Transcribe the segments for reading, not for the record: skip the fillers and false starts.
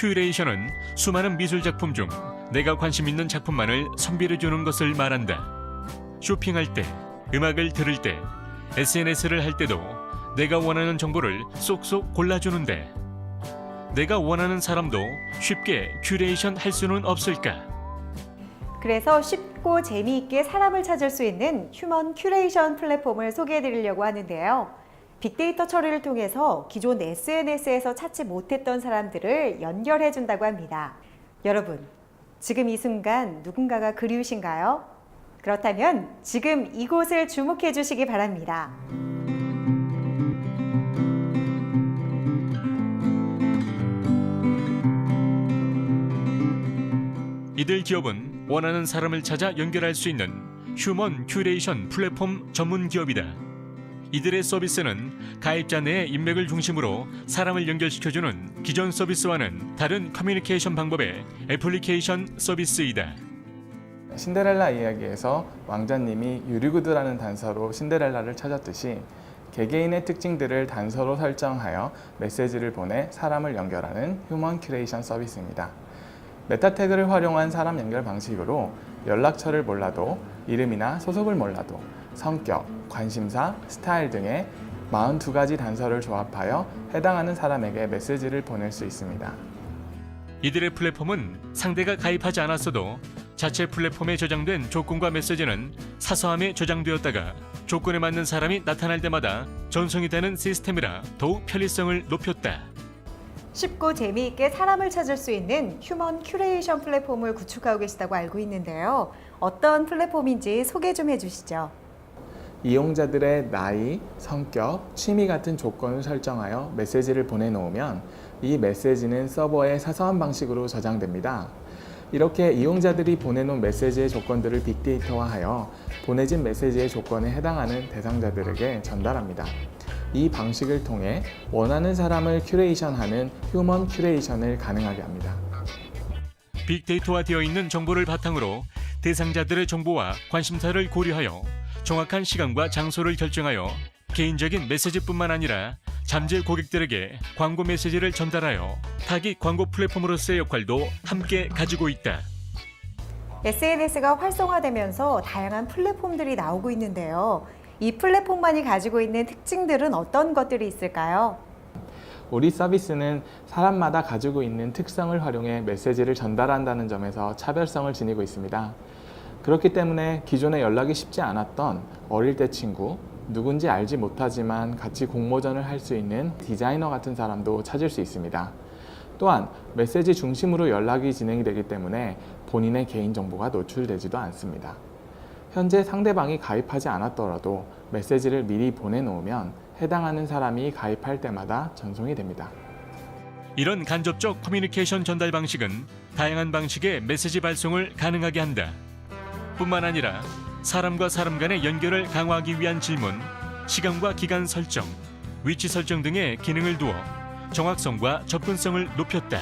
큐레이션은 수많은 미술 작품 중 내가 관심 있는 작품만을 선별해주는 것을 말한다. 쇼핑할 때, 음악을 들을 때, SNS를 할 때도 내가 원하는 정보를 쏙쏙 골라주는데 내가 원하는 사람도 쉽게 큐레이션 할 수는 없을까? 그래서 쉽고 재미있게 사람을 찾을 수 있는 휴먼 큐레이션 플랫폼을 소개해드리려고 하는데요. 빅데이터 처리를 통해서 기존 SNS에서 찾지 못했던 사람들을 연결해준다고 합니다. 여러분, 지금 이 순간 누군가가 그리우신가요? 그렇다면 지금 이곳을 주목해 주시기 바랍니다. 이들 기업은 원하는 사람을 찾아 연결할 수 있는 휴먼 큐레이션 플랫폼 전문 기업이다. 이들의 서비스는 가입자 내의 인맥을 중심으로 사람을 연결시켜주는 기존 서비스와는 다른 커뮤니케이션 방법의 애플리케이션 서비스이다. 신데렐라 이야기에서 왕자님이 유리구두라는 단서로 신데렐라를 찾았듯이 개개인의 특징들을 단서로 설정하여 메시지를 보내 사람을 연결하는 휴먼 큐레이션 서비스입니다. 메타 태그를 활용한 사람 연결 방식으로 연락처를 몰라도 이름이나 소속을 몰라도 성격, 관심사, 스타일 등의 42가지 단서를 조합하여 해당하는 사람에게 메시지를 보낼 수 있습니다. 이들의 플랫폼은 상대가 가입하지 않았어도 자체 플랫폼에 저장된 조건과 메시지는 사서함에 저장되었다가 조건에 맞는 사람이 나타날 때마다 전송이 되는 시스템이라 더욱 편리성을 높였다. 쉽고 재미있게 사람을 찾을 수 있는 휴먼 큐레이션 플랫폼을 구축하고 계시다고 알고 있는데요. 어떤 플랫폼인지 소개 좀 해주시죠. 이용자들의 나이, 성격, 취미 같은 조건을 설정하여 메시지를 보내놓으면 이 메시지는 서버에 사서함 방식으로 저장됩니다. 이렇게 이용자들이 보내놓은 메시지의 조건들을 빅데이터화하여 보내진 메시지의 조건에 해당하는 대상자들에게 전달합니다. 이 방식을 통해 원하는 사람을 큐레이션하는 휴먼 큐레이션을 가능하게 합니다. 빅데이터화 되어 있는 정보를 바탕으로 대상자들의 정보와 관심사를 고려하여 정확한 시간과 장소를 결정하여 개인적인 메시지뿐만 아니라 잠재 고객들에게 광고 메시지를 전달하여 타깃 광고 플랫폼으로서의 역할도 함께 가지고 있다. SNS가 활성화되면서 다양한 플랫폼들이 나오고 있는데요. 이 플랫폼만이 가지고 있는 특징들은 어떤 것들이 있을까요? 우리 서비스는 사람마다 가지고 있는 특성을 활용해 메시지를 전달한다는 점에서 차별성을 지니고 있습니다. 그렇기 때문에 기존에 연락이 쉽지 않았던 어릴 때 친구, 누군지 알지 못하지만 같이 공모전을 할 수 있는 디자이너 같은 사람도 찾을 수 있습니다. 또한 메시지 중심으로 연락이 진행이 되기 때문에 본인의 개인정보가 노출되지도 않습니다. 현재 상대방이 가입하지 않았더라도 메시지를 미리 보내놓으면 해당하는 사람이 가입할 때마다 전송이 됩니다. 이런 간접적 커뮤니케이션 전달 방식은 다양한 방식의 메시지 발송을 가능하게 한다. 뿐만 아니라 사람과 사람 간의 연결을 강화하기 위한 질문, 시간과 기간 설정, 위치 설정 등의 기능을 두어 정확성과 접근성을 높였다.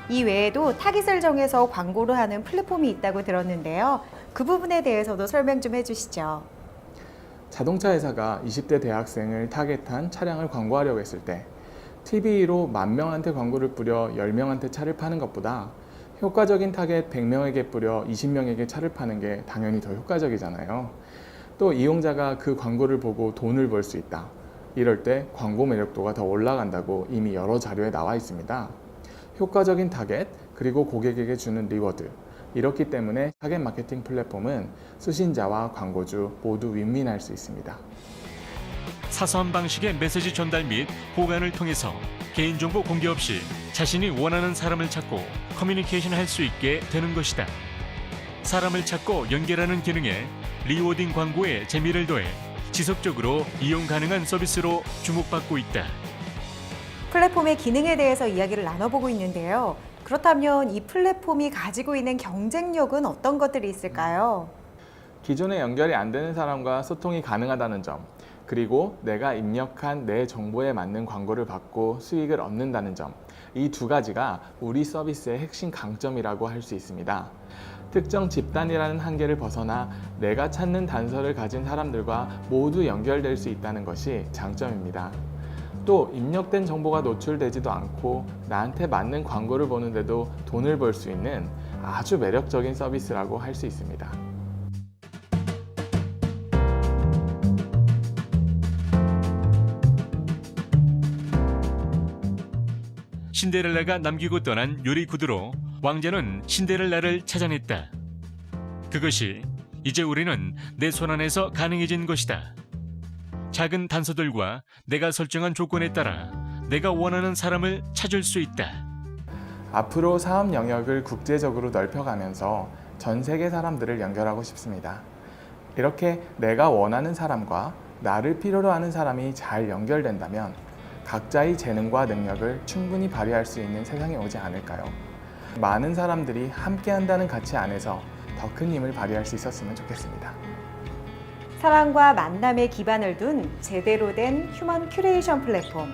이 외에도 타깃을 정해서 광고를 하는 플랫폼이 있다고 들었는데요. 그 부분에 대해서도 설명 좀 해주시죠. 자동차 회사가 20대 대학생을 타겟한 차량을 광고하려고 했을 때 TV로 10,000명한테 광고를 뿌려 10명한테 차를 파는 것보다 효과적인 타겟 100명에게 뿌려 20명에게 차를 파는 게 당연히 더 효과적이잖아요. 또 이용자가 그 광고를 보고 돈을 벌 수 있다. 이럴 때 광고 매력도가 더 올라간다고 이미 여러 자료에 나와 있습니다. 효과적인 타겟, 그리고 고객에게 주는 리워드. 이렇기 때문에 타겟 마케팅 플랫폼은 수신자와 광고주 모두 윈윈할 수 있습니다. 사서함 방식의 메시지 전달 및 보관을 통해서 개인정보 공개 없이 자신이 원하는 사람을 찾고 커뮤니케이션 할 수 있게 되는 것이다. 사람을 찾고 연결하는 기능에 리워딩 광고에 재미를 더해 지속적으로 이용 가능한 서비스로 주목받고 있다. 플랫폼의 기능에 대해서 이야기를 나눠보고 있는데요. 그렇다면 이 플랫폼이 가지고 있는 경쟁력은 어떤 것들이 있을까요? 기존에 연결이 안 되는 사람과 소통이 가능하다는 점, 그리고 내가 입력한 내 정보에 맞는 광고를 받고 수익을 얻는다는 점, 이 두 가지가 우리 서비스의 핵심 강점이라고 할 수 있습니다. 특정 집단이라는 한계를 벗어나 내가 찾는 단서를 가진 사람들과 모두 연결될 수 있다는 것이 장점입니다. 또 입력된 정보가 노출되지도 않고 나한테 맞는 광고를 보는데도 돈을 벌 수 있는 아주 매력적인 서비스라고 할 수 있습니다. 신데렐라가 남기고 떠난 요리 구두로 왕자는 신데렐라를 찾아냈다. 그것이 이제 우리는 내 손안에서 가능해진 것이다. 작은 단서들과 내가 설정한 조건에 따라 내가 원하는 사람을 찾을 수 있다. 앞으로 사업 영역을 국제적으로 넓혀가면서 전 세계 사람들을 연결하고 싶습니다. 이렇게 내가 원하는 사람과 나를 필요로 하는 사람이 잘 연결된다면 각자의 재능과 능력을 충분히 발휘할 수 있는 세상이 오지 않을까요? 많은 사람들이 함께한다는 가치 안에서 더 큰 힘을 발휘할 수 있었으면 좋겠습니다. 사랑과 만남의 기반을 둔 제대로 된 휴먼 큐레이션 플랫폼.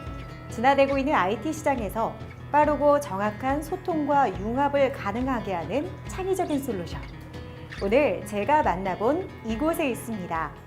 진화되고 있는 IT 시장에서 빠르고 정확한 소통과 융합을 가능하게 하는 창의적인 솔루션. 오늘 제가 만나본 이곳에 있습니다.